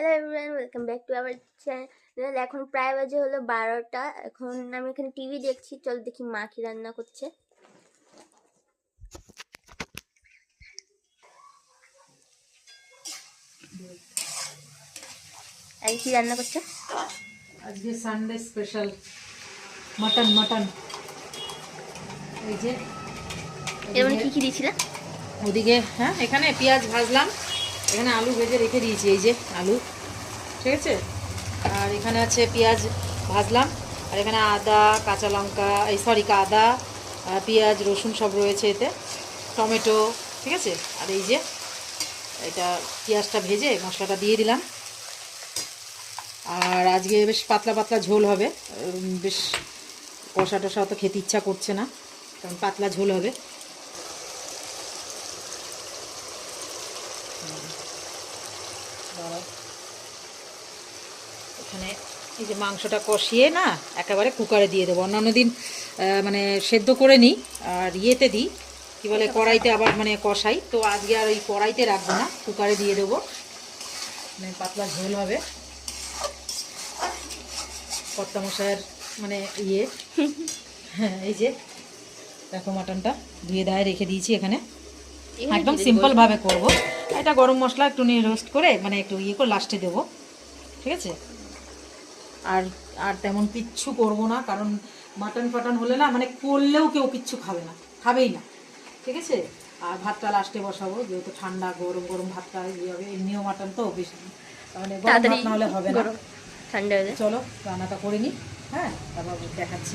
Hello everyone, welcome back to our channel. এখন প্রায় বাজে হলো 12টা। এখন আমি এখানে টিভি দেখছি। চল দেখি মা কি রান্না করছে। আর কি রান্না করছে? আজকে সানডে স্পেশাল মটন। এই যে এর মধ্যে কি দিয়েছিল? ওদিকে এখানে পেঁয়াজ ভাজলাম, এখানে আলু ভেজে রেখে দিয়েছি, এই যে আলু, ঠিক আছে। আর এখানে আছে পেঁয়াজ ভাজলাম, আর এখানে আদা, কাঁচা লঙ্কা, আদা, পেঁয়াজ, রসুন সব রয়েছে এতে, টমেটো, ঠিক আছে। আর এই যে এটা পেঁয়াজটা ভেজে মশলাটা দিয়ে দিলাম। আর আজকে বেশ পাতলা পাতলা ঝোল হবে, বেশ কষা টষা অত খেতে ইচ্ছা করছে না, কারণ পাতলা ঝোল হবে। এখানে এই যে মাংসটা কষিয়ে না একেবারে কুকারে দিয়ে দেবো। অন্যান্য দিন মানে সেদ্ধ করে নিই আর ইয়েতে দিই, কী বলে, কড়াইতে আবার মানে কষাই। তো আজকে আর ওই কড়াইতে রাখবো না, কুকারে দিয়ে দেবো, মানে পাতলা ঝোল হবে। কর্তা মশাইয়ের মানে হ্যাঁ, এই যে দেখো মাটনটা ধুয়ে দায়ে রেখে দিয়েছি এখানে, একদম সিম্পলভাবে করব। এটা গরম মশলা একটু নিয়ে রোস্ট করে মানে একটু করে লাস্টে দেবো, ঠিক আছে। আর আর তেমন কিচ্ছু করব না, কারণ মাটন ফাটন হলে না মানে করলেও কেউ কিচ্ছু খাবেই না, ঠিক আছে। আর ভাতটা লাস্টে বসাবো, যেহেতু ঠান্ডা, গরম গরম ভাতটা ইয়ে হবে। এমনিও মাটন তো বেশি মানে গরম ভাত না হলে হবে না, ঠান্ডা হয়ে যায়। চলো রান্নাটা করে নিই, তারপর দেখাচ্ছি।